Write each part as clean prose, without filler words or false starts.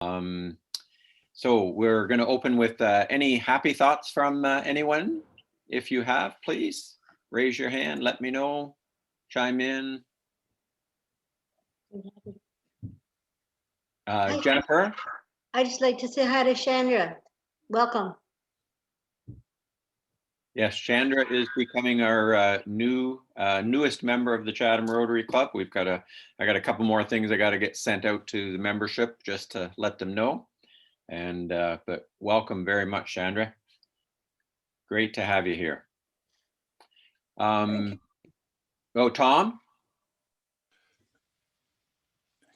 So we're going to open with any happy thoughts from anyone. If you have, please raise your hand, let me know, chime in. Jennifer? I'd just like to say hi to Chandra. Welcome. Yes, Chandra is becoming our newest member of the Chatham Rotary Club. I got a couple more things I got to get sent out to the membership just to let them know. And but welcome very much, Chandra. Great to have you here. Oh, Tom?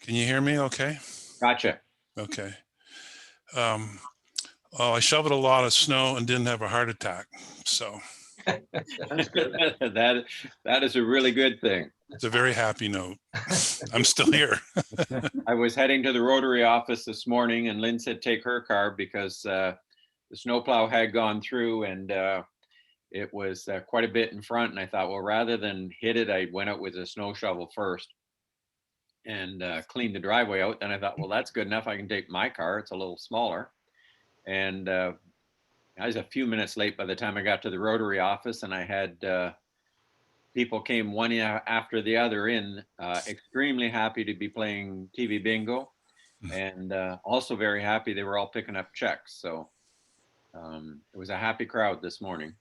Can you hear me okay? Gotcha. Okay. Well, I shoveled a lot of snow and didn't have a heart attack. So that is a really good thing. It's a very happy note. I'm still here. I was heading to the Rotary office this morning and Lynn said take her car because the snowplow had gone through and it was quite a bit in front. And I thought, well, rather than hit it, I went out with a snow shovel first and cleaned the driveway out. Then I thought, well, that's good enough. I can take my car. It's a little smaller. And I was a few minutes late by the time I got to the Rotary office, and I had people came one after the other in, extremely happy to be playing TV bingo, and also very happy they were all picking up checks. So it was a happy crowd this morning.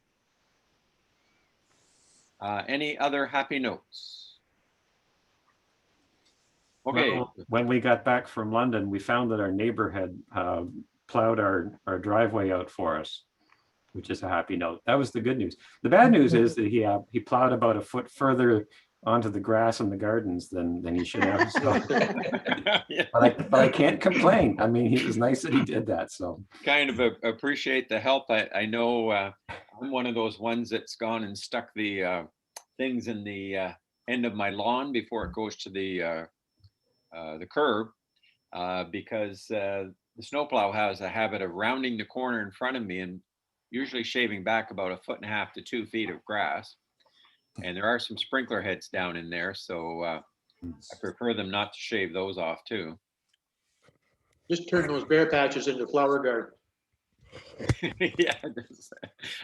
Any other happy notes? Okay. Well, when we got back from London, we found that our neighbor had plowed our driveway out for us, which is a happy note. That was the good news. The bad news is that he plowed about a foot further onto the grass in the gardens than he should have. So. but I can't complain. I mean, it was nice that he did that. So kind of appreciate the help. I know I'm one of those ones that's gone and stuck the things in the end of my lawn before it goes to the curb because the snowplow has a habit of rounding the corner in front of me and usually shaving back about 1.5 to 2 feet of grass. And there are some sprinkler heads down in there, so I prefer them not to shave those off too. Just turn those bare patches into flower garden. Yeah,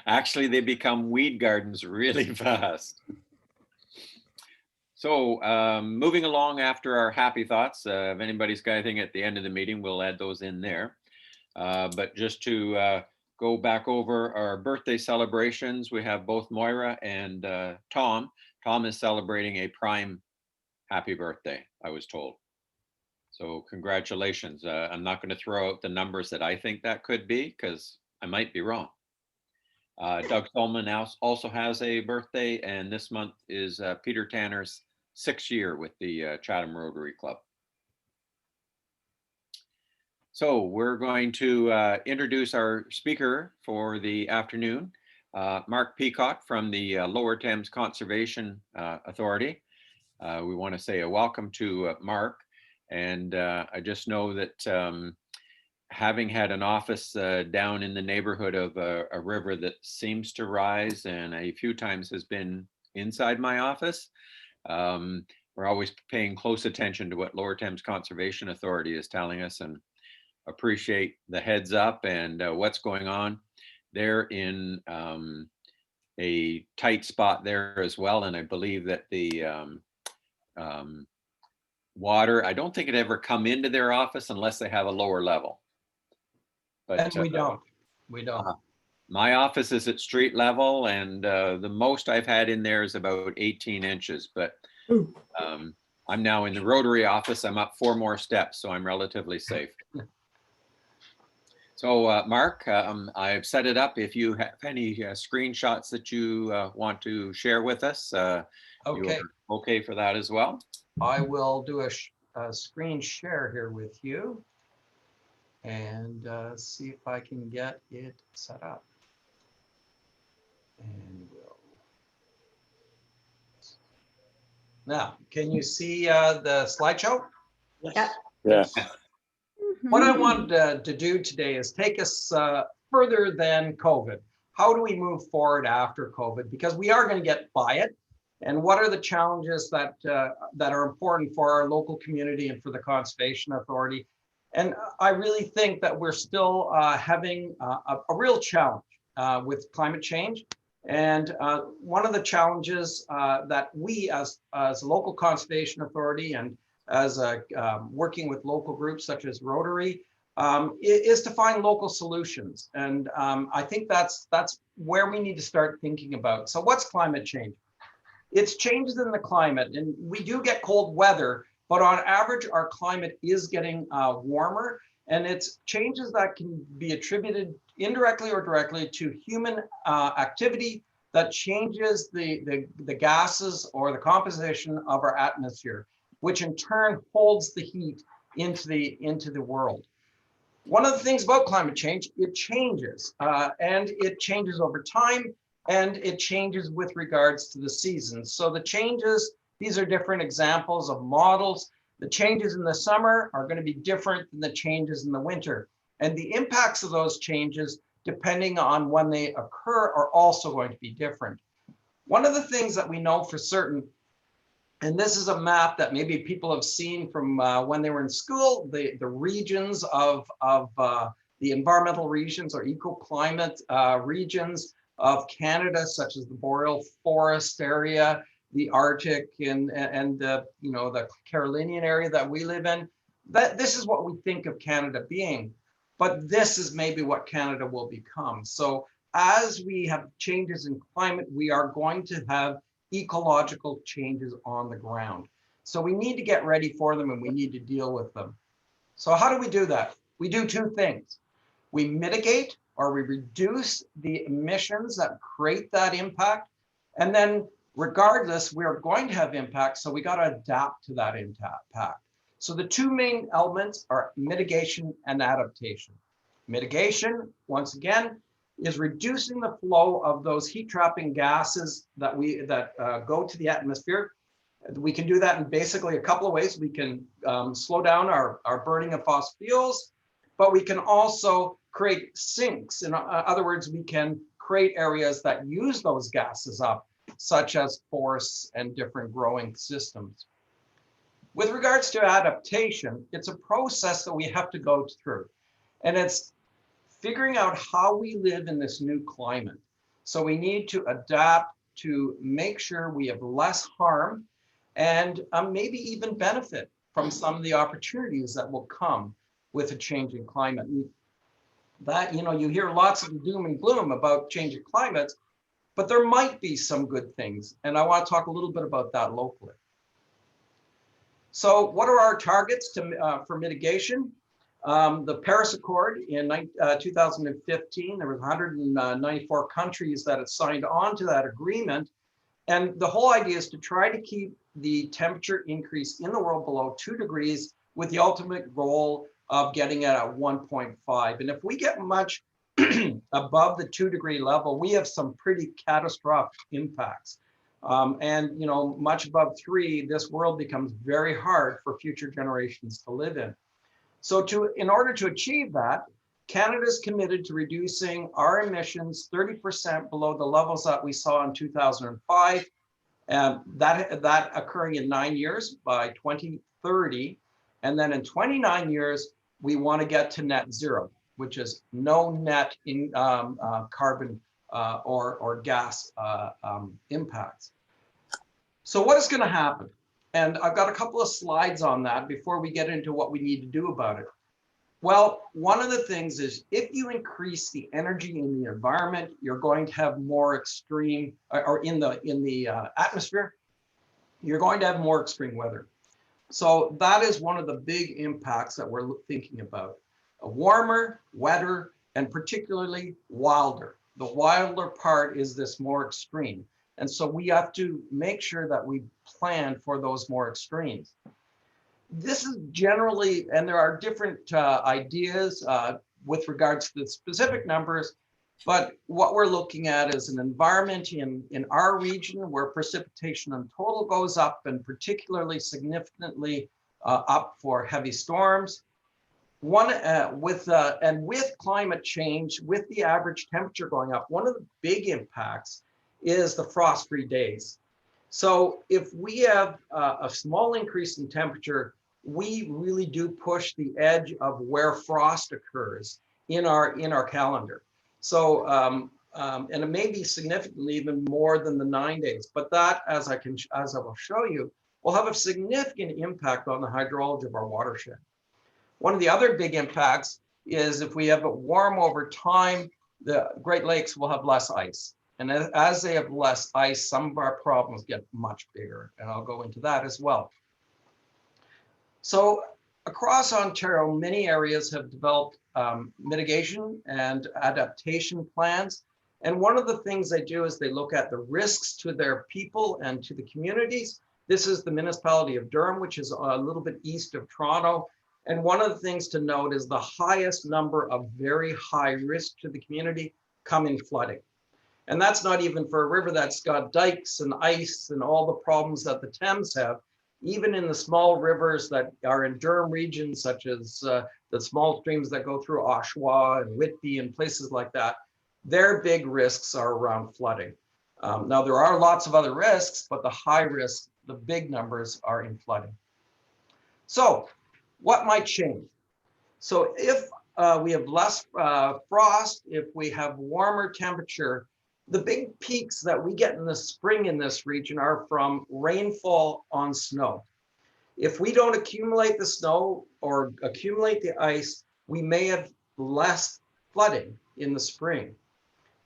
actually they become weed gardens really fast. So moving along after our happy thoughts, if anybody's got anything at the end of the meeting, we'll add those in there. But just to go back over our birthday celebrations, we have both Moira and Tom. Tom is celebrating a prime happy birthday, I was told. So congratulations. I'm not going to throw out the numbers that I think that could be because I might be wrong. Doug Solman also has a birthday, and this month is Peter Tanner's 6th year with the Chatham Rotary Club. So we're going to introduce our speaker for the afternoon, Mark Peacock from the Lower Thames Conservation Authority. We want to say a welcome to Mark, and I just know that having had an office down in the neighborhood of a river that seems to rise and a few times has been inside my office, we're always paying close attention to what Lower Thames Conservation Authority is telling us and appreciate the heads up and what's going on. They're in a tight spot there as well. And I believe that the water, I don't think it ever come into their office unless they have a lower level. But and we don't. My office is at street level, and the most I've had in there is about 18 inches. But I'm now in the Rotary office. I'm up 4 more steps, so I'm relatively safe. So Mark, I've set it up. If you have any screenshots that you want to share with us, okay. You're okay for that as well? I will do a screen share here with you and see if I can get it set up. And we'll. Now, can you see the slideshow? Yep. Yes. What I wanted to do today is take us further than COVID. How do we move forward after COVID? Because we are going to get by it. And what are the challenges that are important for our local community and for the Conservation Authority? And I really think that we're still having a real challenge with climate change. And one of the challenges that we as a local conservation authority and as working with local groups such as Rotary is to find local solutions. And I think that's where we need to start thinking about. So what's climate change? It's changes in the climate, and we do get cold weather, but on average, our climate is getting warmer, and it's changes that can be attributed indirectly or directly to human activity that changes the gases or the composition of our atmosphere, which in turn holds the heat into the world. One of the things about climate change, it changes, and it changes over time, and it changes with regards to the seasons. So the changes, these are different examples of models. The changes in the summer are going to be different than the changes in the winter. And the impacts of those changes, depending on when they occur, are also going to be different. One of the things that we know for certain, and this is a map that maybe people have seen from when they were in school, the regions of the environmental regions or ecoclimate regions of Canada, such as the boreal forest area, the Arctic, and you know, the Carolinian area that we live in. That this is what we think of Canada being, but this is maybe what Canada will become. So as we have changes in climate, we are going to have ecological changes on the ground. So we need to get ready for them, and we need to deal with them. So how do we do that? We do two things. We mitigate, or we reduce the emissions that create that impact. And then regardless, we're going to have impact, so we got to adapt to that impact. So the two main elements are mitigation and adaptation. Mitigation, once again, is reducing the flow of those heat-trapping gases that go to the atmosphere. We can do that in basically a couple of ways. We can slow down our burning of fossil fuels, but we can also create sinks. In other words, we can create areas that use those gases up, such as forests and different growing systems. With regards to adaptation, it's a process that we have to go through, and it's figuring out how we live in this new climate. So we need to adapt to make sure we have less harm and maybe even benefit from some of the opportunities that will come with a changing climate. And that, you know, you hear lots of doom and gloom about changing climates, but there might be some good things. And I want to talk a little bit about that locally. So what are our targets for mitigation? The Paris Accord in 2015, there was 194 countries that had signed on to that agreement. And the whole idea is to try to keep the temperature increase in the world below 2 degrees with the ultimate goal of getting it at 1.5. And if we get much above the 2-degree level, we have some pretty catastrophic impacts. And you know, much above 3, this world becomes very hard for future generations to live in. So in order to achieve that, Canada is committed to reducing our emissions 30% below the levels that we saw in 2005, and that occurring in 9 years by 2030. And then in 29 years, we want to get to net zero, which is no net in carbon or gas impacts. So what is going to happen? And I've got a couple of slides on that before we get into what we need to do about it. Well, one of the things is if you increase the energy in the environment, you're going to have more extreme, or in the atmosphere, you're going to have more extreme weather. So that is one of the big impacts that we're thinking about. A warmer, wetter, and particularly wilder. The wilder part is this more extreme. And so we have to make sure that we plan for those more extremes. This is generally, and there are different ideas with regards to the specific numbers, but what we're looking at is an environment in our region where precipitation in total goes up, and particularly significantly up for heavy storms. With climate change, with the average temperature going up, one of the big impacts is the frost-free days. So if we have a small increase in temperature, we really do push the edge of where frost occurs in our calendar. So, and it may be significantly even more than the 9 days, but that, as I will show you, will have a significant impact on the hydrology of our watershed. One of the other big impacts is if we have it warm over time, the Great Lakes will have less ice. And as they have less ice, some of our problems get much bigger. And I'll go into that as well. So across Ontario, many areas have developed mitigation and adaptation plans. And one of the things they do is they look at the risks to their people and to the communities. This is the municipality of Durham, which is a little bit east of Toronto. And one of the things to note is the highest number of very high risk to the community come in flooding. And that's not even for a river that's got dikes and ice and all the problems that the Thames have. Even in the small rivers that are in Durham region, such as the small streams that go through Oshawa and Whitby and places like that, their big risks are around flooding. Now, there are lots of other risks, but the high risk, the big numbers are in flooding. So what might change? So if we have less frost, if we have warmer temperature, the big peaks that we get in the spring in this region are from rainfall on snow. If we don't accumulate the snow or accumulate the ice, we may have less flooding in the spring,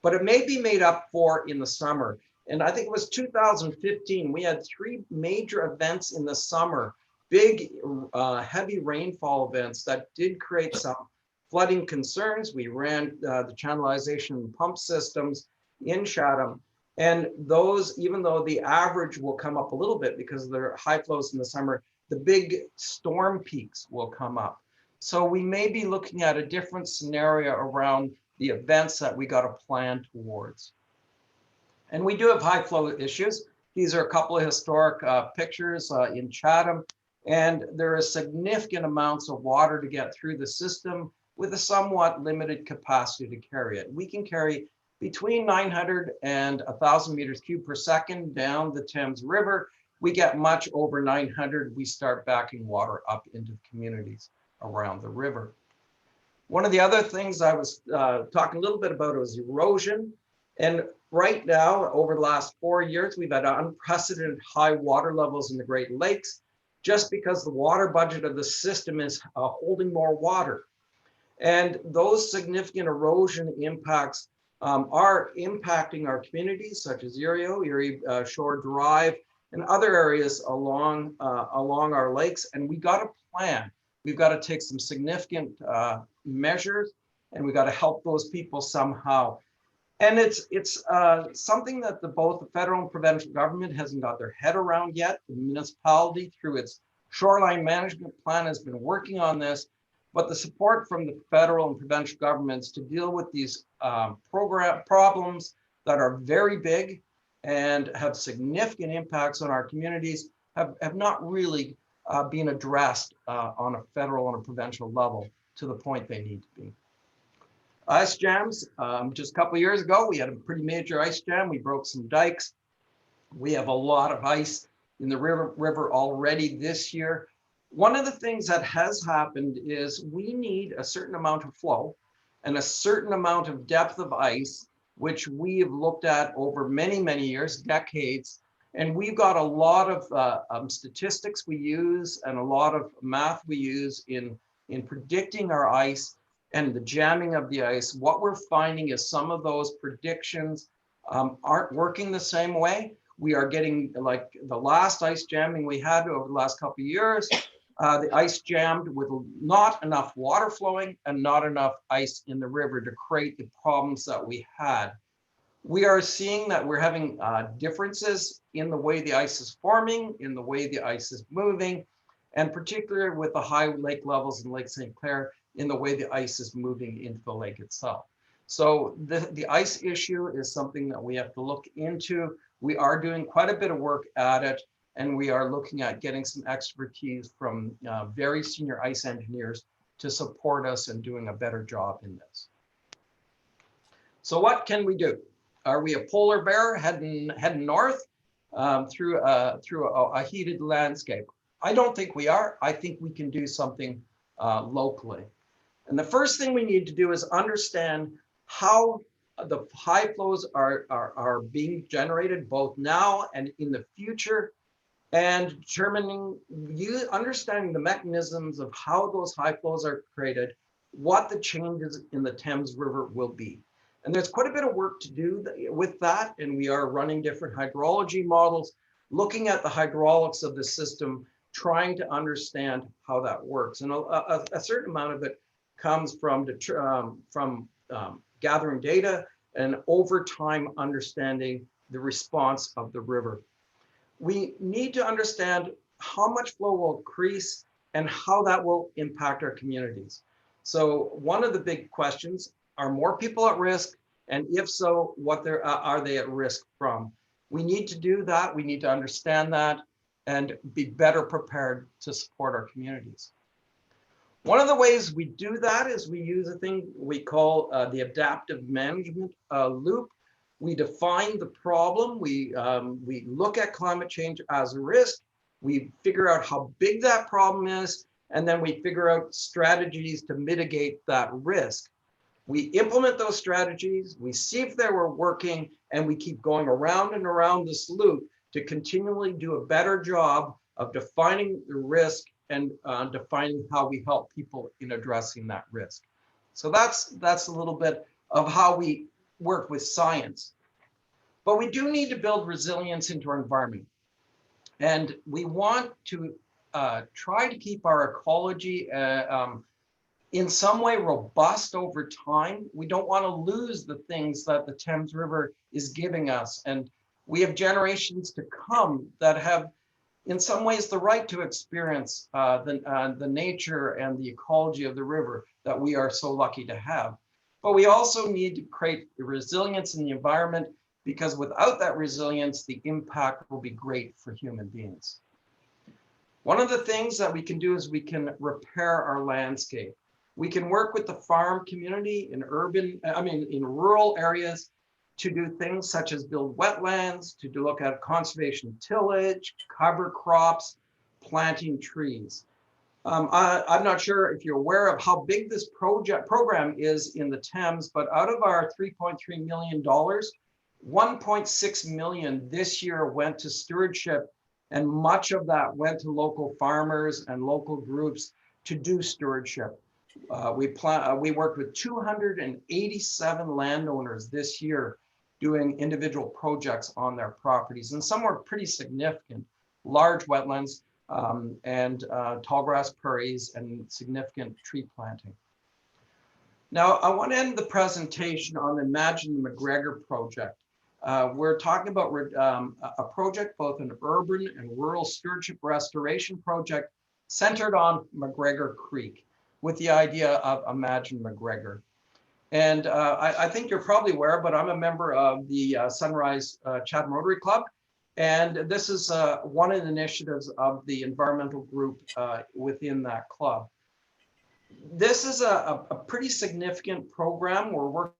but it may be made up for in the summer. And I think it was 2015, we had 3 major events in the summer, big heavy rainfall events that did create some flooding concerns. We ran the channelization pump systems in Chatham, and those, even though the average will come up a little bit because there are high flows in the summer, the big storm peaks will come up. So we may be looking at a different scenario around the events that we got to plan towards. And we do have high flow issues. These are a couple of historic pictures in Chatham, and there are significant amounts of water to get through the system with a somewhat limited capacity to carry it. We can carry between 900 and 1,000 meters cubed per second down the Thames River. We get much over 900, we start backing water up into the communities around the river. One of the other things I was talking a little bit about was erosion. And right now, over the last 4 years, we've had unprecedented high water levels in the Great Lakes, just because the water budget of the system is holding more water. And those significant erosion impacts are impacting our communities, such as Erie Shore Drive, and other areas along our lakes. And we got to plan. We've got to take some significant measures, and we got to help those people somehow. And it's something that both the federal and provincial government hasn't got their head around yet. The municipality, through its shoreline management plan, has been working on this. But the support from the federal and provincial governments to deal with these problems that are very big and have significant impacts on our communities have not really been addressed on a federal and a provincial level to the point they need to be. Ice jams, just a couple of years ago, we had a pretty major ice jam. We broke some dikes. We have a lot of ice in the river already this year. One of the things that has happened is we need a certain amount of flow and a certain amount of depth of ice, which we have looked at over many, many years, decades. And we've got a lot of statistics we use and a lot of math we use in predicting our ice and the jamming of the ice. What we're finding is some of those predictions aren't working the same way. We are getting, like the last ice jamming we had over the last couple of years, the ice jammed with not enough water flowing and not enough ice in the river to create the problems that we had. We are seeing that we're having differences in the way the ice is forming, in the way the ice is moving, and particularly with the high lake levels in Lake St. Clair, in the way the ice is moving into the lake itself. So the ice issue is something that we have to look into. We are doing quite a bit of work at it, and we are looking at getting some expertise from very senior ice engineers to support us in doing a better job in this. So what can we do? Are we a polar bear heading north through a heated landscape? I don't think we are. I think we can do something locally. And the first thing we need to do is understand how the high flows are being generated both now and in the future, and understanding the mechanisms of how those high flows are created, what the changes in the Thames River will be. And there's quite a bit of work to do with that, and we are running different hydrology models, looking at the hydraulics of the system, trying to understand how that works. And a certain amount of it comes from gathering data and over time understanding the response of the river. We need to understand how much flow will increase and how that will impact our communities. So one of the big questions, are more people at risk? And if so, what are they at risk from? We need to do that. We need to understand that and be better prepared to support our communities. One of the ways we do that is we use a thing we call the adaptive management loop. We define the problem. We look at climate change as a risk. We figure out how big that problem is, and then we figure out strategies to mitigate that risk. We implement those strategies, we see if they were working, and we keep going around and around this loop to continually do a better job of defining the risk and defining how we help people in addressing that risk. So that's a little bit of how we work with science. But we do need to build resilience into our environment. And we want to try to keep our ecology in some way robust over time. We don't want to lose the things that the Thames River is giving us. And we have generations to come that have, in some ways, the right to experience the nature and the ecology of the river that we are so lucky to have. But we also need to create resilience in the environment, because without that resilience, the impact will be great for human beings. One of the things that we can do is we can repair our landscape. We can work with the farm community in rural areas to do things such as build wetlands, to look at conservation tillage, cover crops, planting trees. I'm not sure if you're aware of how big this program is in the Thames, but out of our $3.3 million, 1.6 million this year went to stewardship, and much of that went to local farmers and local groups to do stewardship. We worked with 287 landowners this year doing individual projects on their properties, and some were pretty significant, large wetlands and tall grass prairies and significant tree planting. Now, I want to end the presentation on the Imagine the Mcgregor project. We're talking about a project, both an urban and rural stewardship restoration project centered on Mcgregor Creek, with the idea of Imagine Mcgregor. And I think you're probably aware, but I'm a member of the Sunrise Chatham Rotary Club. And this is one of the initiatives of the environmental group within that club. This is a pretty significant program we're working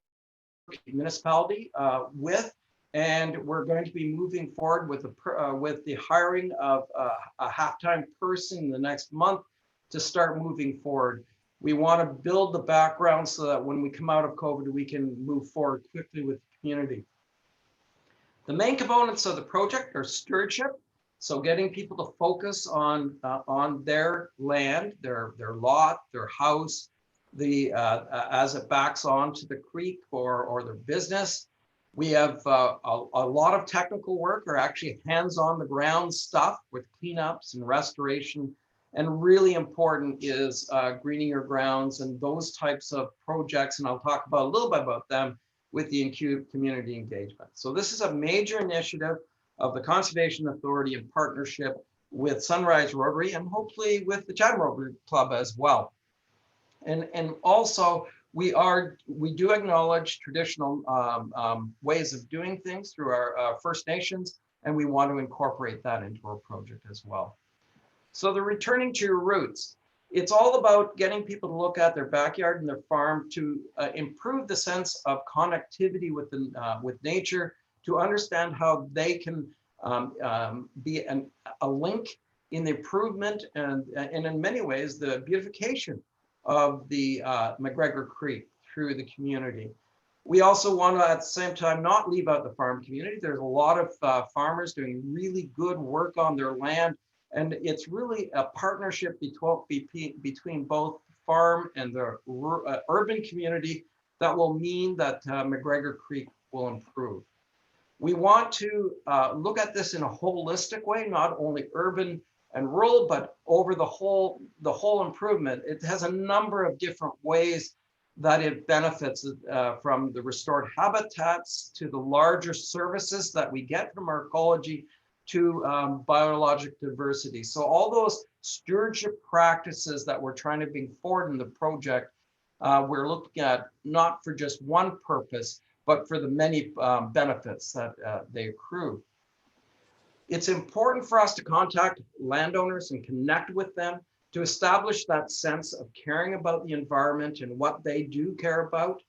with the municipality with, and we're going to be moving forward with the hiring of a half-time person in the next month to start moving forward. We want to build the background so that when we come out of COVID, we can move forward quickly with the community. The main components of the project are stewardship, so getting people to focus on their land, their lot, their house, as it backs onto the creek or their business. We have a lot of technical work, or actually hands on the ground stuff with cleanups and restoration. And really important is greening your grounds and those types of projects. And I'll talk about a little bit about them with the community engagement. So this is a major initiative of the Conservation Authority in partnership with Sunrise Rotary and hopefully with the Chatham Rotary Club as well. And also we do acknowledge traditional ways of doing things through our First Nations, and we want to incorporate that into our project as well. So the returning to your roots, it's all about getting people to look at their backyard and their farm to improve the sense of connectivity with nature, to understand how they can be a link in the improvement and in many ways, the beautification of the Mcgregor Creek through the community. We also want to, at the same time, not leave out the farm community. There's a lot of farmers doing really good work on their land, and it's really a partnership between both farm and the urban community that will mean that Mcgregor Creek will improve. We want to look at this in a holistic way, not only urban and rural, but over the whole improvement. It has a number of different ways that it benefits from the restored habitats to the larger services that we get from our ecology to biologic diversity. So all those stewardship practices that we're trying to bring forward in the project, we're looking at not for just one purpose, but for the many benefits that they accrue. It's important for us to contact landowners and connect with them to establish that sense of caring about the environment and what they do care about.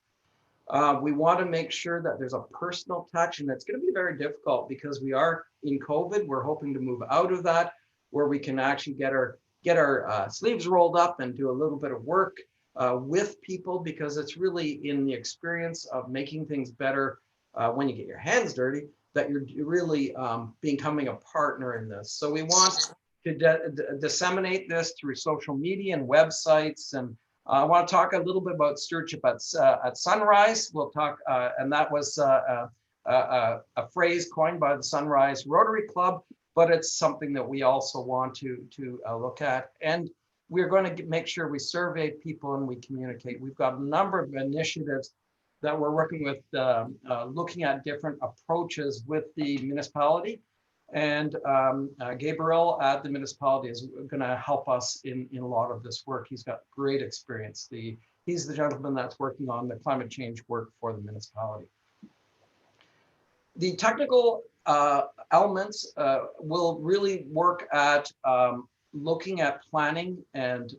We want to make sure that there's a personal touch, and it's going to be very difficult because we are in COVID. We're hoping to move out of that, where we can actually get our sleeves rolled up and do a little bit of work with people, because it's really in the experience of making things better when you get your hands dirty that you're really becoming a partner in this. So we want to disseminate this through social media and websites. And I want to talk a little bit about stewardship at sunrise. We'll talk, and that was a phrase coined by the Sunrise Rotary Club, but it's something that we also want to look at. And we're going to make sure we survey people and we communicate. We've got a number of initiatives that we're working with, looking at different approaches with the municipality. And Gabriel at the municipality is going to help us in a lot of this work. He's got great experience. He's the gentleman that's working on the climate change work for the municipality. The technical elements will really work at looking at planning and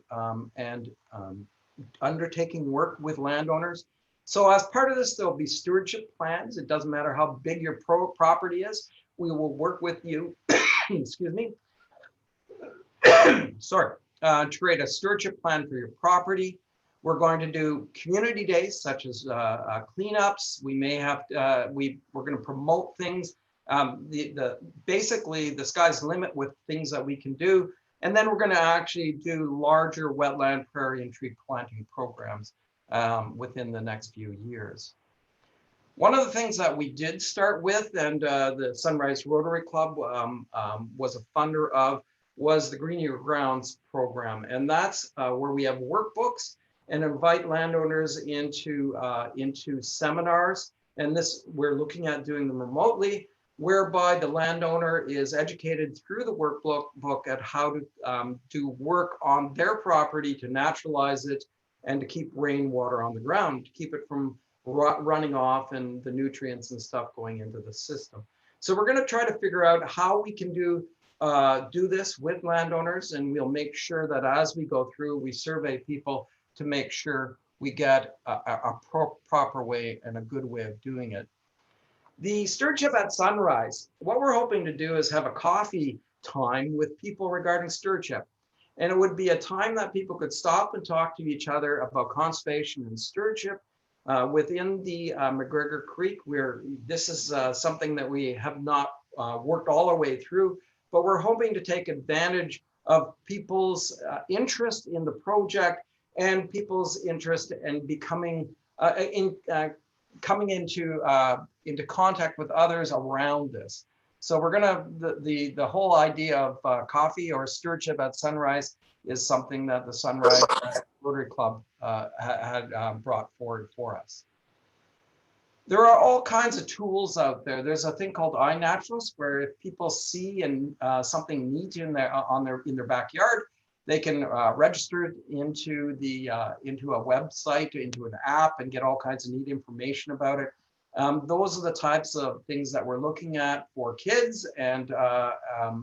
undertaking work with landowners. So as part of this, there'll be stewardship plans. It doesn't matter how big your property is. We will work with you, excuse me, sorry, to create a stewardship plan for your property. We're going to do community days such as cleanups. We may have, we're going to promote things. Basically, the sky's the limit with things that we can do. And then we're going to actually do larger wetland, prairie, and tree planting programs within the next few years. One of the things that we did start with, and the Sunrise Rotary Club was a funder of, was the Green Your Grounds program. And that's where we have workbooks and invite landowners into seminars. And this, we're looking at doing them remotely, whereby the landowner is educated through the workbook at how to do work on their property to naturalize it and to keep rainwater on the ground, to keep it from running off and the nutrients and stuff going into the system. So we're going to try to figure out how we can do this with landowners, and we'll make sure that as we go through, we survey people to make sure we get a proper way and a good way of doing it. The stewardship at sunrise, what we're hoping to do is have a coffee time with people regarding stewardship. And it would be a time that people could stop and talk to each other about conservation and stewardship within the Mcgregor Creek, where this is something that we have not worked all our way through, but we're hoping to take advantage of people's interest in the project and people's interest in becoming coming into contact with others around this. So we're gonna, the whole idea of coffee or stewardship at sunrise is something that the Sunrise Rotary Club had brought forward for us. There are all kinds of tools out there. There's a thing called iNaturalist, where if people see something neat in their backyard, they can register it into a website, into an app, and get all kinds of neat information about it. Those are the types of things that we're looking at for kids, and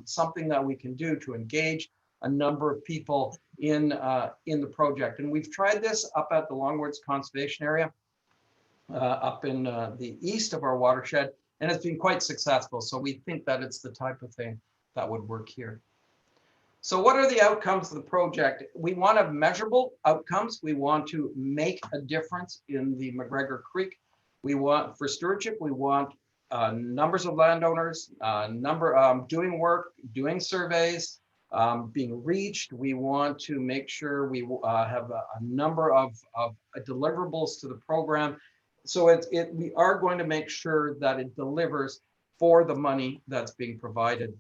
something that we can do to engage a number of people in the project. And we've tried this up at the Longwoods Conservation Area, up in the east of our watershed, and it's been quite successful. So we think that it's the type of thing that would work here. So what are the outcomes of the project? We want to have measurable outcomes. We want to make a difference in the Mcgregor Creek. We want, for stewardship, we want numbers of landowners, doing work, doing surveys, being reached. We want to make sure we have a number of deliverables to the program. So we are going to make sure that it delivers for the money that's being provided.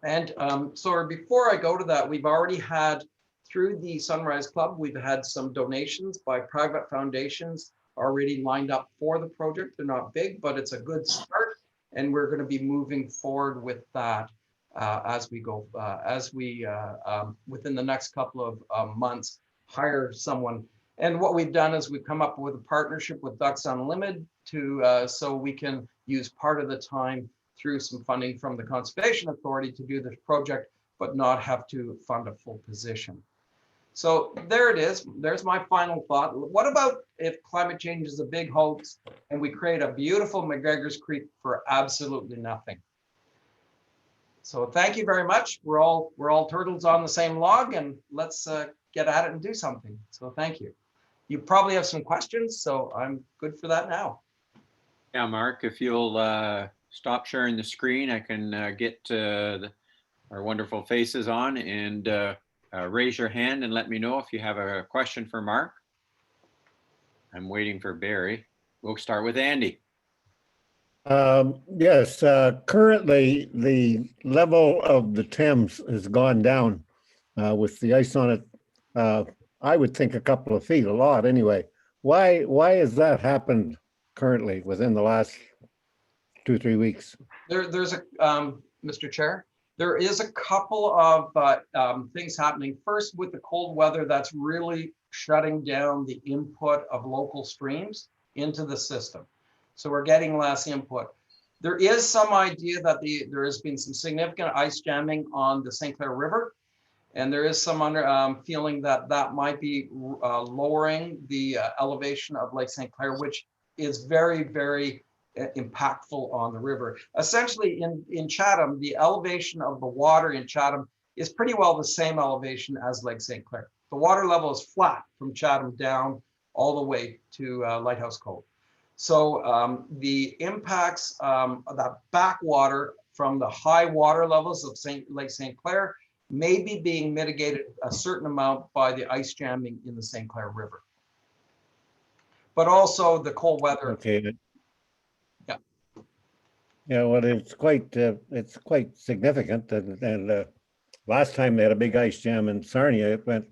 And so before I go to that, we've already had, through the Sunrise Club, we've had some donations by private foundations already lined up for the project. They're not big, but it's a good start. And we're going to be moving forward with that as we go, within the next couple of months, hire someone. And what we've done is we've come up with a partnership with Ducks Unlimited so we can use part of the time through some funding from the Conservation Authority to do this project, but not have to fund a full position. So there it is. There's my final thought. What about if climate change is a big hoax and we create a beautiful Mcgregor's Creek for absolutely nothing? So thank you very much. We're all turtles on the same log, and let's get at it and do something. So thank you. You probably have some questions, so I'm good for that now. Yeah, Mark, if you'll stop sharing the screen, I can get our wonderful faces on and raise your hand and let me know if you have a question for Mark. I'm waiting for Barry. We'll start with Andy. Yes, currently the level of the Thames has gone down with the ice on it. I would think a couple of feet, a lot anyway. Why has that happened currently within the last 2-3 weeks? There's a, Mr. Chair, there is a couple of things happening. First, with the cold weather, that's really shutting down the input of local streams into the system. So we're getting less input. There is some idea that there has been some significant ice jamming on the St. Clair River. And there is some feeling that that might be lowering the elevation of Lake St. Clair, which is very, very impactful on the river. Essentially, in Chatham, the elevation of the water in Chatham is pretty well the same elevation as Lake St. Clair. The water level is flat from Chatham down all the way to Lighthouse Cove. So the impacts, that backwater from the high water levels of Lake St. Clair may be being mitigated a certain amount by the ice jamming in the St. Clair River. But also the cold weather. Okay. Yeah. Yeah, well, it's quite significant, and last time they had a big ice jam in Sarnia, it went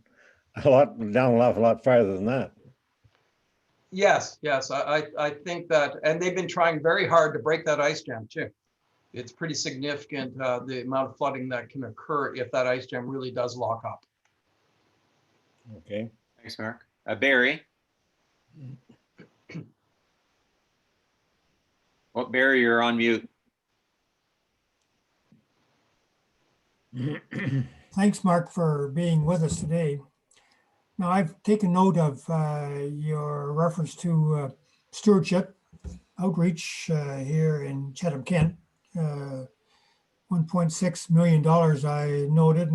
down an awful lot farther than that. Yes, I think that, and they've been trying very hard to break that ice jam too. It's pretty significant, the amount of flooding that can occur if that ice jam really does lock up. Okay. Thanks, Mark. Barry. Oh, Barry, you're on mute. Thanks, Mark, for being with us today. Now, I've taken note of your reference to stewardship outreach here in Chatham, Kent. $1.6 million I noted,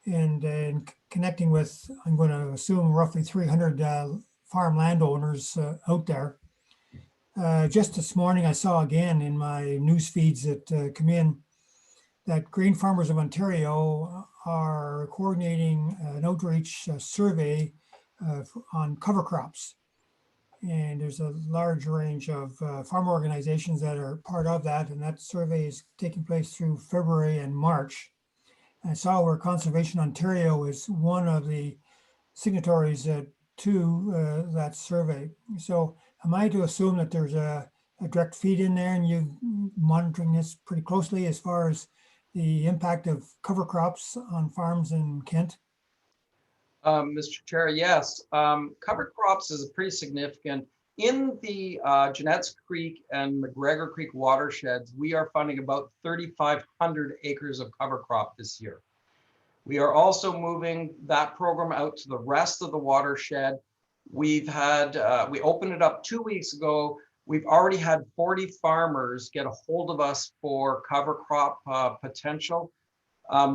and connecting with, I'm going to assume, roughly 300 farm landowners out there. Just this morning, I saw again in my news feeds that come in that Grain Farmers of Ontario are coordinating an outreach survey on cover crops. And there's a large range of farm organizations that are part of that. And that survey is taking place through February and March. And I saw where Conservation Ontario is one of the signatories to that survey. So am I to assume that there's a direct feed in there and you're monitoring this pretty closely as far as the impact of cover crops on farms in Kent? Mr. Chair, yes. Cover crops is pretty significant. In the Jeanette's Creek and Mcgregor Creek watersheds, we are funding about 3,500 acres of cover crop this year. We are also moving that program out to the rest of the watershed. We've had, we opened it up 2 weeks ago. We've already had 40 farmers get a hold of us for cover crop potential.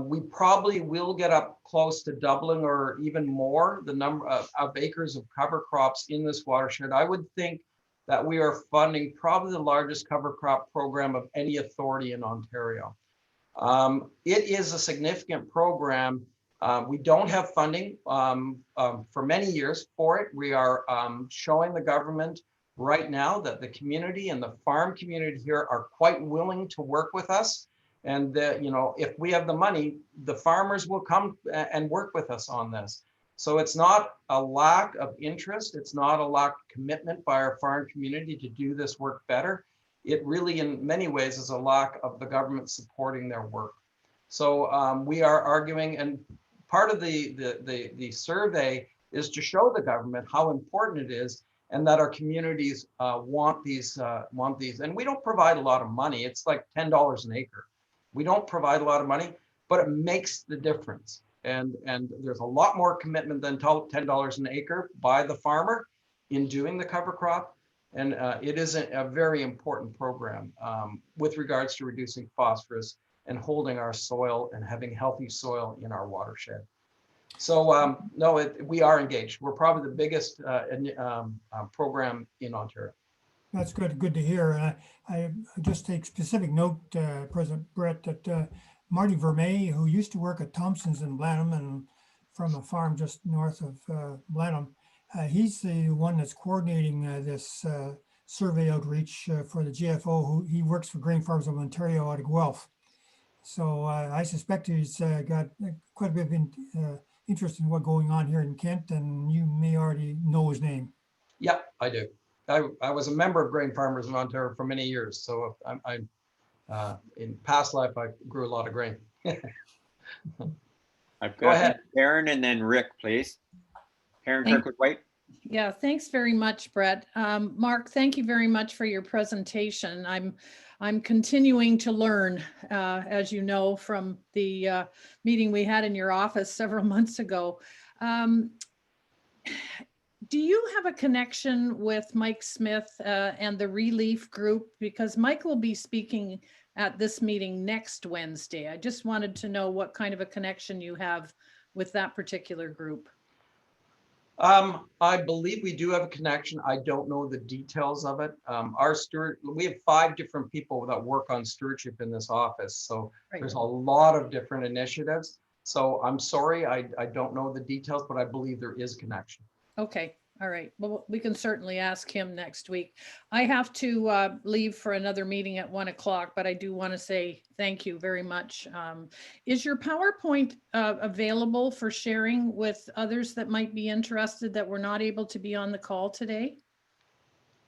We probably will get up close to doubling or even more the number of acres of cover crops in this watershed. I would think that we are funding probably the largest cover crop program of any authority in Ontario. It is a significant program. We don't have funding for many years for it. We are showing the government right now that the community and the farm community here are quite willing to work with us. And you know, if we have the money, the farmers will come and work with us on this. So it's not a lack of interest. It's not a lack of commitment by our farm community to do this work better. It really, in many ways, is a lack of the government supporting their work. So we are arguing, and part of the survey is to show the government how important it is, and that our communities want these. And we don't provide a lot of money. It's like $10 an acre. We don't provide a lot of money, but it makes the difference. And there's a lot more commitment than $10 an acre by the farmer in doing the cover crop. And it is a very important program with regards to reducing phosphorus and holding our soil and having healthy soil in our watershed. So no, we are engaged. We're probably the biggest program in Ontario. That's good to hear. And I just take specific note, President Brett, that Marty Vermey, who used to work at Thompson's in Blenheim and from a farm just north of Blenheim, he's the one that's coordinating this survey outreach for the GFO. He works for Grain Farms of Ontario out of Guelph. So I suspect he's got quite a bit of interest in what's going on here in Kent, and you may already know his name. Yeah, I do. I was a member of Grain Farmers of Ontario for many years. So I'm in past life, I grew a lot of grain. I've Go got ahead. Karen and then Rick, please. Karen Thank- Kirkwood-White. Yeah, thanks very much, Brett. Mark, thank you very much for your presentation. I'm continuing to learn, as you know, from the meeting we had in your office several months ago. Do you have a connection with Mike Smith and the Relief Group? Because Mike will be speaking at this meeting next Wednesday. I just wanted to know what kind of a connection you have with that particular group. I believe we do have a connection. I don't know the details of it. We have 5 different people that work on stewardship in this office. So Right. there's a lot of different initiatives. So I'm sorry, I don't know the details, but I believe there is connection. Okay, all right. Well, we can certainly ask him next week. I have to leave for another meeting at 1 o'clock, but I do want to say thank you very much. Is your PowerPoint available for sharing with others that might be interested that were not able to be on the call today?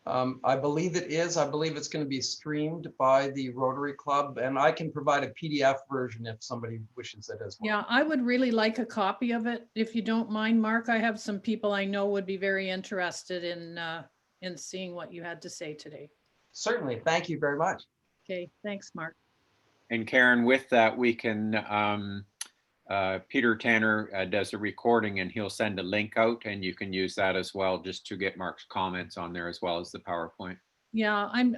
I believe it is. I believe it's going to be streamed by the Rotary Club, and I can provide a PDF version if somebody wishes it as well. Yeah, I would really like a copy of it, if you don't mind, Mark. I have some people I know would be very interested in seeing what you had to say today. Certainly. Thank you very much. Okay, thanks, Mark. And Karen, with that, we can, Peter Tanner does a recording and he'll send a link out and you can use that as well, just to get Mark's comments on there as well as the PowerPoint. Yeah, I'm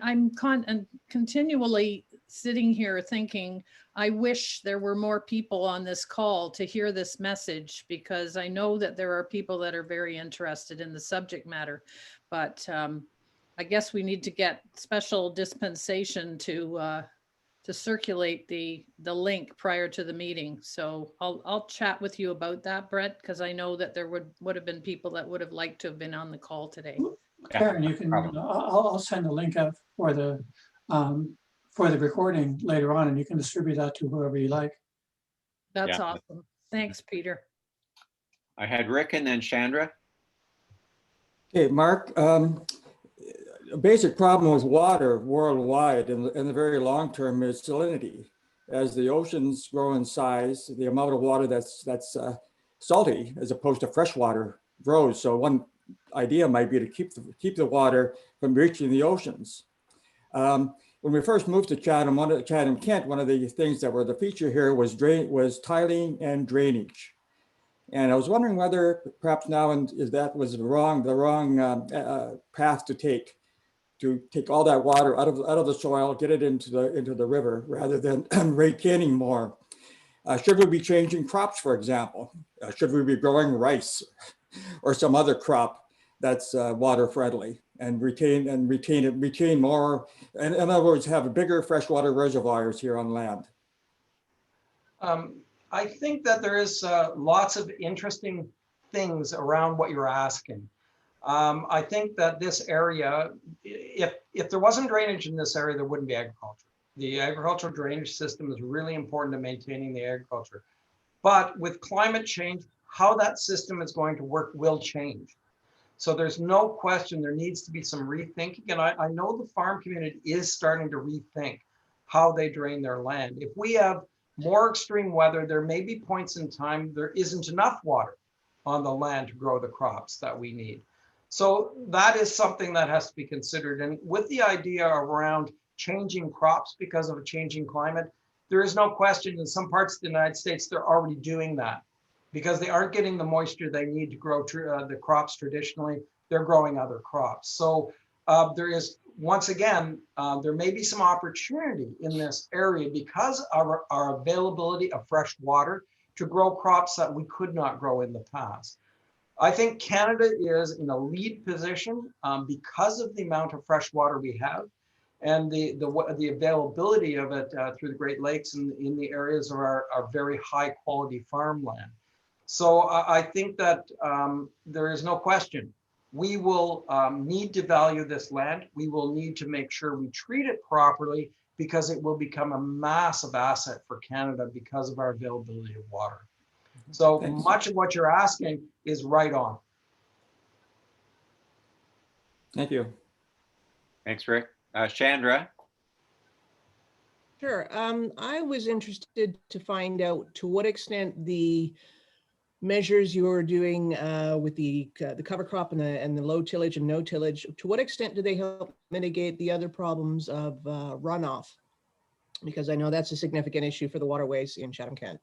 continually sitting here thinking, I wish there were more people on this call to hear this message, because I know that there are people that are very interested in the subject matter, but I guess we need to get special dispensation to circulate the link prior to the meeting. So I'll chat with you about that, Brett, because I know that there would have been people that would have liked to have been on the call today. Karen, you can. I'll send a link out for the recording later on, and you can distribute that to whoever you like. That's Yeah. awesome. Thanks, Peter. I had Rick and then Chandra. Okay, Mark, a basic problem with water worldwide in the very long term is salinity. As the oceans grow in size, the amount of water that's salty as opposed to fresh water grows. So one idea might be to keep the water from reaching the oceans. When we first moved to Chatham, Kent, one of the things that were the feature here was tiling and drainage. And I was wondering whether perhaps now that was the wrong path to take all that water out of the soil, get it into the river rather than retaining more. Should we be changing crops, for example? Should we be growing rice or some other crop that's water friendly and retain more, and in other words, have bigger freshwater reservoirs here on land? I think that there is lots of interesting things around what you're asking. I think that this area, if there wasn't drainage in this area, there wouldn't be agriculture. The agricultural drainage system is really important to maintaining the agriculture. But with climate change, how that system is going to work will change. So there's no question there needs to be some rethinking. And I know the farm community is starting to rethink how they drain their land. If we have more extreme weather, there may be points in time there isn't enough water on the land to grow the crops that we need. So that is something that has to be considered. And with the idea around changing crops because of a changing climate, there is no question in some parts of the United States, they're already doing that because they aren't getting the moisture they need to grow the crops traditionally. They're growing other crops. So there is, once again, there may be some opportunity in this area because of our availability of fresh water to grow crops that we could not grow in the past. I think Canada is in a lead position because of the amount of fresh water we have and the availability of it through the Great Lakes and in the areas of our very high quality farmland. So I think that there is no question. We will need to value this land. We will need to make sure we treat it properly because it will become a massive asset for Canada because of our availability of water. So much of what you're asking is right on. Thank you. Thanks, Rick. Chandra? Sure. I was interested to find out to what extent the measures you're doing with the cover crop and the low tillage and no tillage, to what extent do they help mitigate the other problems of runoff? Because I know that's a significant issue for the waterways in Chatham-Kent.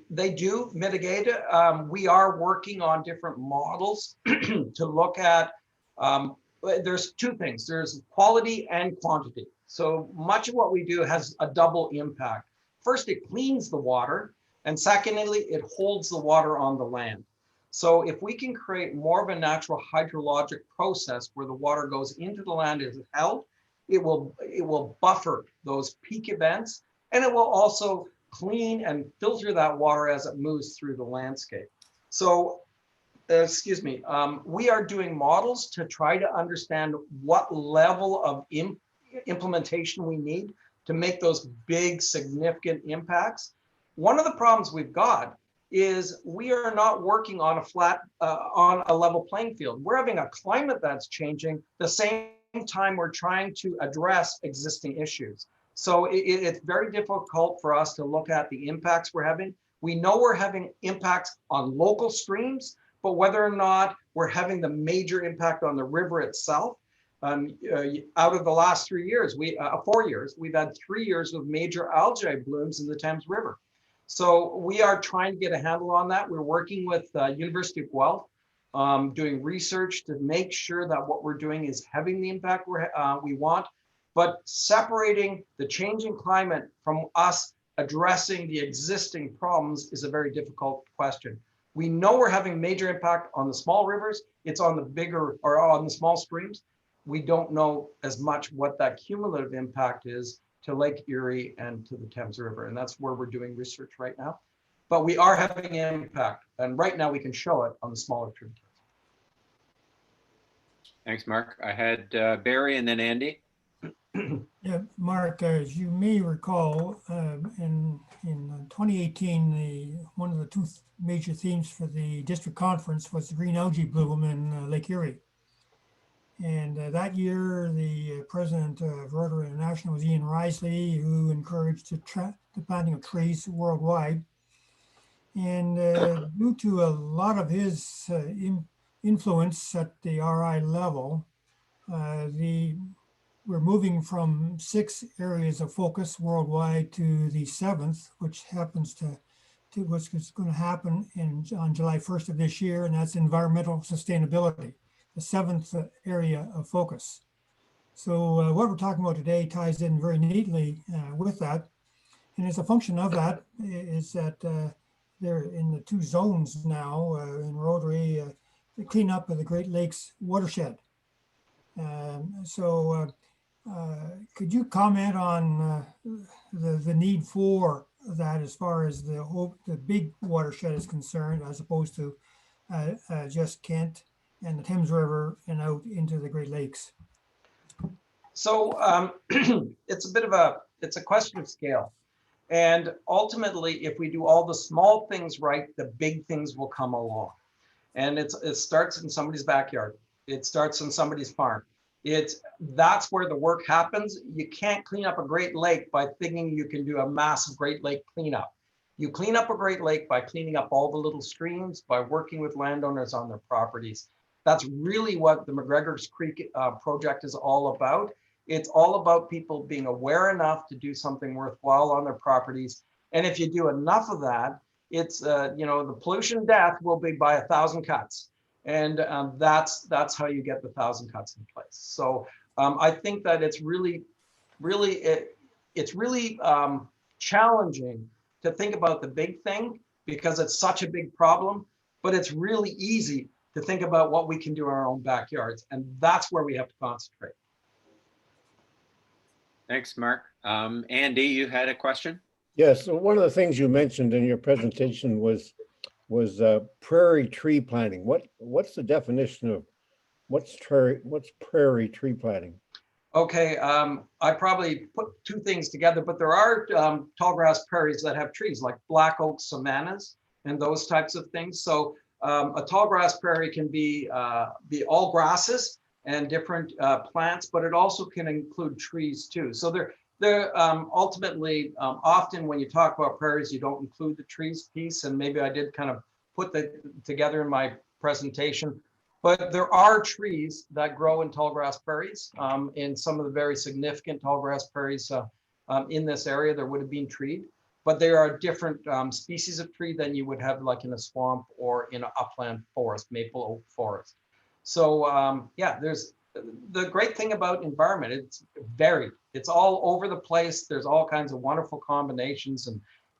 They do mitigate it. We are working on different models to look at, there's two things, there's quality and quantity. So much of what we do has a double impact. First, it cleans the water, and secondly, it holds the water on the land. So if we can create more of a natural hydrologic process where the water goes into the land as it's held, it will buffer those peak events, and it will also clean and filter that water as it moves through the landscape. So, excuse me, we are doing models to try to understand what level of implementation we need to make those big, significant impacts. One of the problems we've got is we are not working on a flat, on a level playing field. We're having a climate that's changing the same time we're trying to address existing issues. So it's very difficult for us to look at the impacts we're having. We know we're having impacts on local streams, but whether or not we're having the major impact on the river itself, out of the last 3 years, 4 years, we've had 3 years of major algae blooms in the Thames River. So we are trying to get a handle on that. We're working with University of Guelph, doing research to make sure that what we're doing is having the impact we want. But separating the changing climate from us addressing the existing problems is a very difficult question. We know we're having major impact on the small rivers. It's on the bigger or on the small streams. We don't know as much what that cumulative impact is to Lake Erie and to the Thames River. And that's where we're doing research right now. But we are having an impact. And right now we can show it on the smaller tributaries. Thanks, Mark. I had Barry and then Andy. Yeah, Mark, as you may recall, in 2018, one of the two major themes for the district conference was the green algae bloom in Lake Erie. And that year, the president of Rotary International was Ian Risley, who encouraged the planting of trees worldwide. And due to a lot of his influence at the RI level, we're moving from 6 areas of focus worldwide to the 7th, which happens to what's going to happen on July 1st of this year, and that's environmental sustainability, the 7th area of focus. So what we're talking about today ties in very neatly with that. And as a function of that is that they're in the two zones now in Rotary, the cleanup of the Great Lakes watershed. Could you comment on the need for that as far as the big watershed is concerned, as opposed to just Kent and the Thames River and out into the Great Lakes? So it's a question of scale. And ultimately, if we do all the small things right, the big things will come along. And it starts in somebody's backyard. It starts in somebody's farm. That's where the work happens. You can't clean up a Great Lake by thinking you can do a massive Great Lake cleanup. You clean up a Great Lake by cleaning up all the little streams, by working with landowners on their properties. That's really what the Mcgregor's Creek project is all about. It's all about people being aware enough to do something worthwhile on their properties. And if you do enough of that, it's, the pollution death will be by 1,000 cuts. And that's how you get the 1,000 cuts in place. So I think that it's really challenging to think about the big thing because it's such a big problem, but it's really easy to think about what we can do in our own backyards. And that's where we have to concentrate. Thanks, Mark. Andy, you had a question? Yes, so one of the things you mentioned in your presentation was prairie tree planting. What's the definition of what's prairie tree planting? Okay, I probably put two things together, but there are tall grass prairies that have trees like black oak savannas and those types of things. So a tall grass prairie can be all grasses and different plants, but it also can include trees too. So they're ultimately, often when you talk about prairies, you don't include the trees piece, and maybe I did kind of put that together in my presentation. But there are trees that grow in tall grass prairies. In some of the very significant tall grass prairies in this area, there would have been treed, but there are different species of tree than you would have like in a swamp or in an upland forest, maple oak forest. So yeah, there's the great thing about environment, it's varied. It's all over the place. There's all kinds of wonderful combinations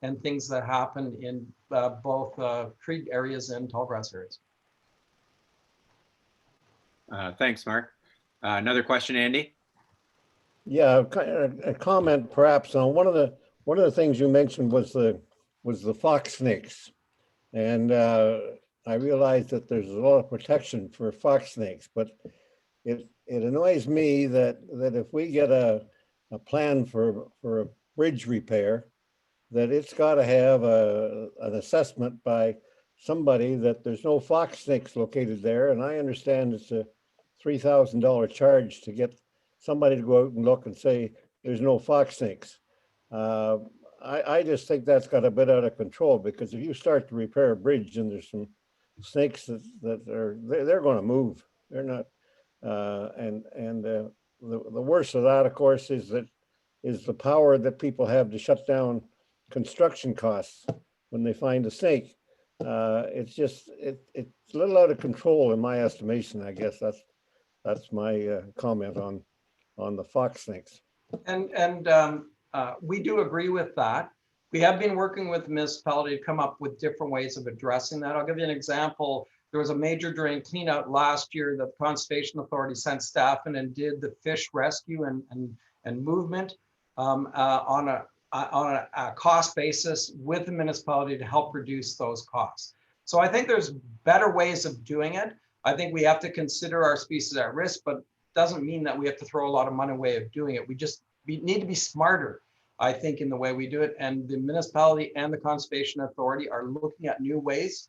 and things that happen in both tree areas and tall grass areas. Thanks, Mark. Another question, Andy? Yeah, a comment perhaps on one of the things you mentioned was the fox snakes, and I realize that there's a lot of protection for fox snakes, but it annoys me that if we get a plan for a bridge repair, that it's got to have an assessment by somebody that there's no fox snakes located there, and I understand it's a $3,000 charge to get somebody to go out and look and say there's no fox snakes. I just think that's got a bit out of control, because if you start to repair a bridge and there's some snakes they're going to move. They're not, the worst of that, of course, is the power that people have to shut down construction costs when they find a snake. It's a little out of control in my estimation. I guess that's my comment on the fox snakes. And we do agree with that. We have been working with the municipality to come up with different ways of addressing that. I'll give you an example. There was a major drain cleanout last year that the Conservation Authority sent staff in and did the fish rescue and movement on a cost basis with the municipality to help reduce those costs. So I think there's better ways of doing it. I think we have to consider our species at risk, but doesn't mean that we have to throw a lot of money away of doing it. We need to be smarter, I think, in the way we do it. And the municipality and the Conservation Authority are looking at new ways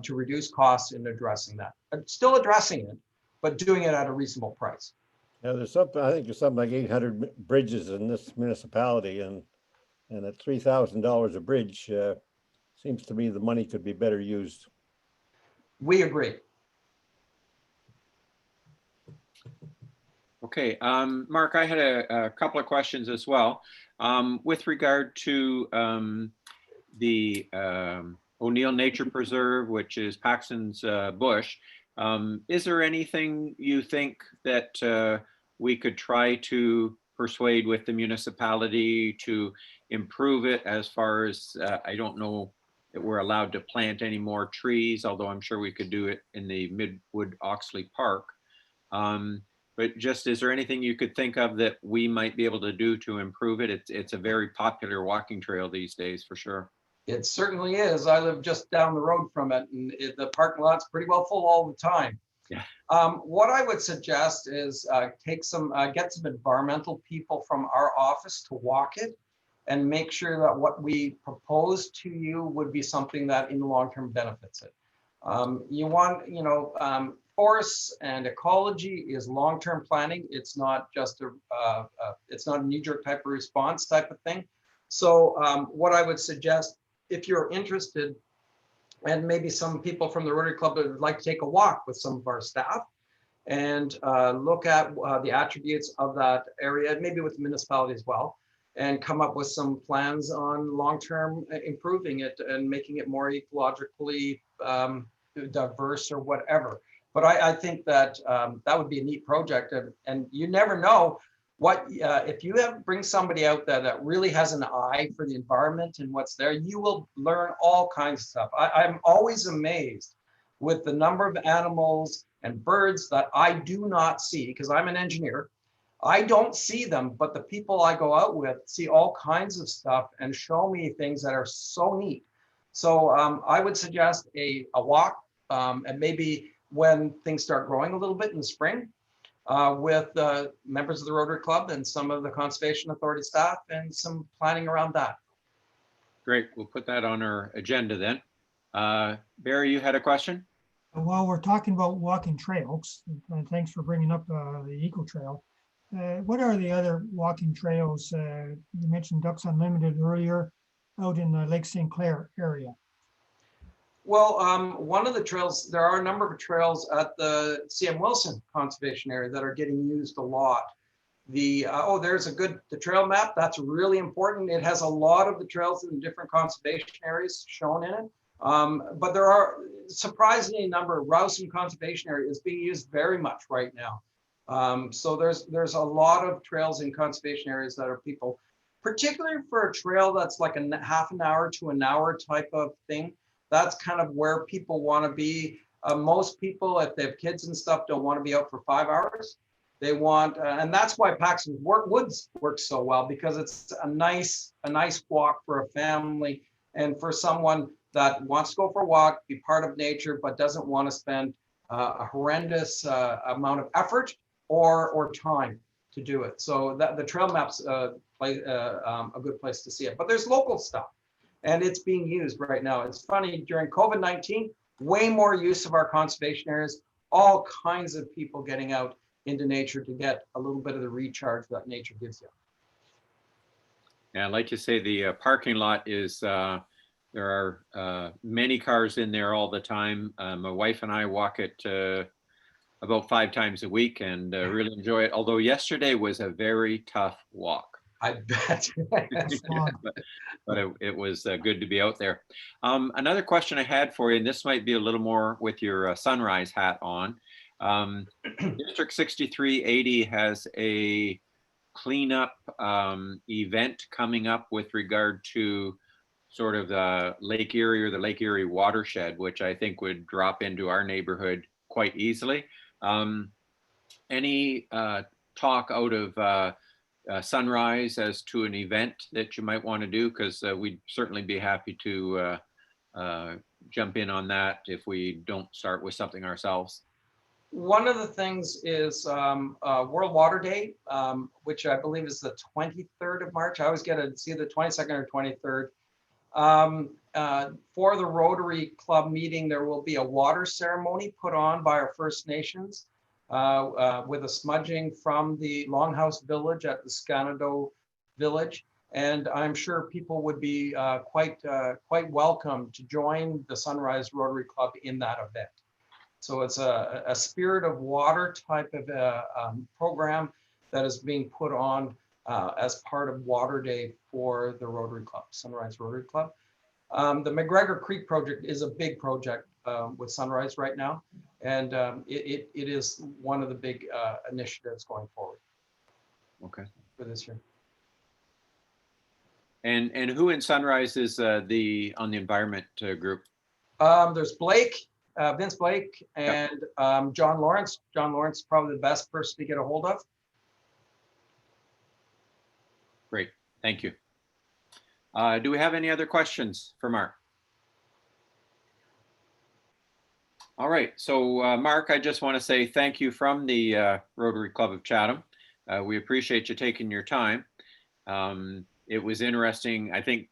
to reduce costs in addressing that. Still addressing it, but doing it at a reasonable price. Yeah, I think there's something like 800 bridges in this municipality, and at $3,000 a bridge, seems to me the money could be better used. We agree. Okay, Mark, I had a couple of questions as well. With regard to the O'Neill Nature Preserve, which is Paxton's Bush, is there anything you think that we could try to persuade with the municipality to improve it as far as, I don't know that we're allowed to plant any more trees, although I'm sure we could do it in the Midwood Oxley Park. But just, is there anything you could think of that we might be able to do to improve it? It's a very popular walking trail these days, for sure. It certainly is. I live just down the road from it, and the parking lot's pretty well full all the time. Yeah. What I would suggest is get some environmental people from our office to walk it and make sure that what we propose to you would be something that in the long term benefits it. You want, forests and ecology is long-term planning. It's not just it's not a knee-jerk type of response type of thing. So what I would suggest, if you're interested, and maybe some people from the Rotary Club would like to take a walk with some of our staff and look at the attributes of that area, maybe with the municipality as well, and come up with some plans on long-term improving it and making it more ecologically diverse or whatever. But I think that that would be a neat project, and you never know what if you bring somebody out there that really has an eye for the environment and what's there, you will learn all kinds of stuff. I'm always amazed with the number of animals and birds that I do not see, because I'm an engineer. I don't see them, but the people I go out with see all kinds of stuff and show me things that are so neat. So I would suggest a walk, and maybe when things start growing a little bit in the spring, with members of the Rotary Club and some of the Conservation Authority staff, and some planning around that. Great, we'll put that on our agenda then. Barry, you had a question? While we're talking about walking trails, and thanks for bringing up the Eco Trail, what are the other walking trails? You mentioned Ducks Unlimited earlier out in the Lake St. Clair area. Well, one of the trails, there are a number of trails at the CM Wilson Conservation Area that are getting used a lot. There's the trail map. That's really important. It has a lot of the trails in the different conservation areas shown in it. But there are surprisingly a number of Rowson Conservation Area is being used very much right now. So there's a lot of trails in conservation areas that are people, particularly for a trail that's like a half an hour to an hour type of thing. That's kind of where people want to be. Most people, if they have kids and stuff, don't want to be out for 5 hours. They want, and that's why Paxton Woods works so well, because it's a nice walk for a family and for someone that wants to go for a walk, be part of nature, but doesn't want to spend a horrendous amount of effort or time to do it. So that the trail maps a good place to see it. But there's local stuff, and it's being used right now. It's funny, during COVID-19, way more use of our conservation areas, all kinds of people getting out into nature to get a little bit of the recharge that nature gives you. Yeah, like you say, the parking lot is, there are many cars in there all the time. My wife and I walk it about 5 times a week and really enjoy it. Although yesterday was a very tough walk. I bet. but it was good to be out there. Another question I had for you, and this might be a little more with your Sunrise hat on. District 6380 has a cleanup event coming up with regard to sort of the Lake Erie or the Lake Erie watershed, which I think would drop into our neighborhood quite easily. Any talk out of Sunrise as to an event that you might want to do? Because we'd certainly be happy to jump in on that if we don't start with something ourselves. One of the things is World Water Day, which I believe is the 23rd of March. I always get it's either 22nd or 23rd. For the Rotary Club meeting, there will be a water ceremony put on by our First Nations with a smudging from the Longhouse Village at the Scanado Village. And I'm sure people would be quite welcome to join the Sunrise Rotary Club in that event. So it's a spirit of water type of program that is being put on as part of Water Day for the Rotary Club, Sunrise Rotary Club. The Mcgregor Creek project is a big project with Sunrise right now, and it is one of the big initiatives going forward. Okay, for this year. And who in Sunrise is on the environment group? There's Blake, Vince Blake, and John Lawrence. John Lawrence is probably the best person to get a hold of. Great, thank you. Do we have any other questions for Mark? All right, so Mark, I just want to say thank you from the Rotary Club of Chatham. We appreciate you taking your time. It was interesting, I think,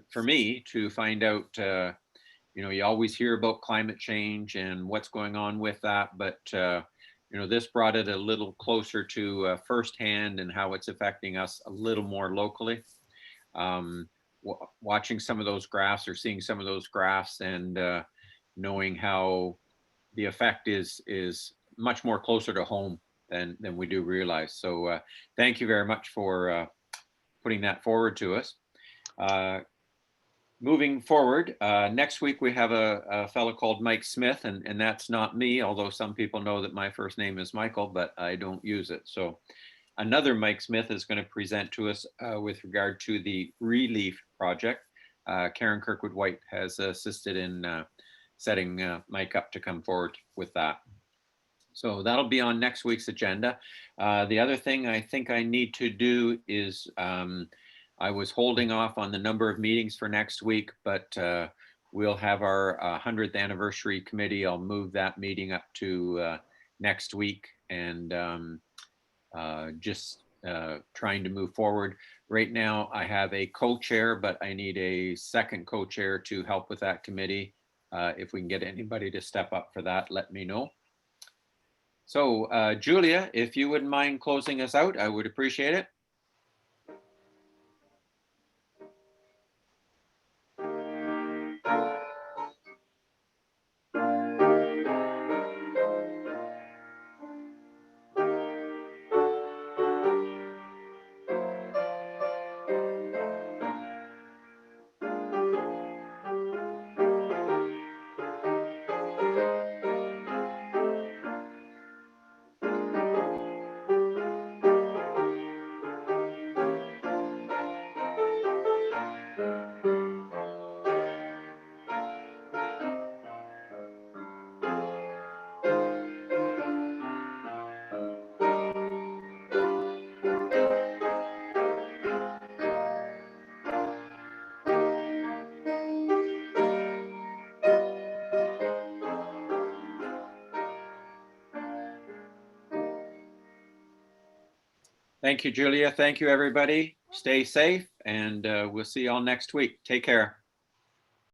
for me to find out, you know, you always hear about climate change and what's going on with that, but, you know, this brought it a little closer to firsthand and how it's affecting us a little more locally. Watching some of those graphs or seeing some of those graphs and knowing how the effect is much more closer to home than we do realize. So thank you very much for putting that forward to us. Moving forward, next week we have a fellow called Mike Smith, and that's not me, although some people know that my first name is Michael, but I don't use it. So another Mike Smith is going to present to us with regard to the Relief Project. Karen Kirkwood White has assisted in setting Mike up to come forward with that. So that'll be on next week's agenda. The other thing I think I need to do is I was holding off on the number of meetings for next week, but we'll have our 100th anniversary committee. I'll move that meeting up to next week and just trying to move forward. Right now I have a co-chair, but I need a second co-chair to help with that committee. If we can get anybody to step up for that, let me know. So Julia, if you wouldn't mind closing us out, I would appreciate it. Thank you, Julia. Thank you, everybody. Stay safe, and we'll see you all next week. Take care.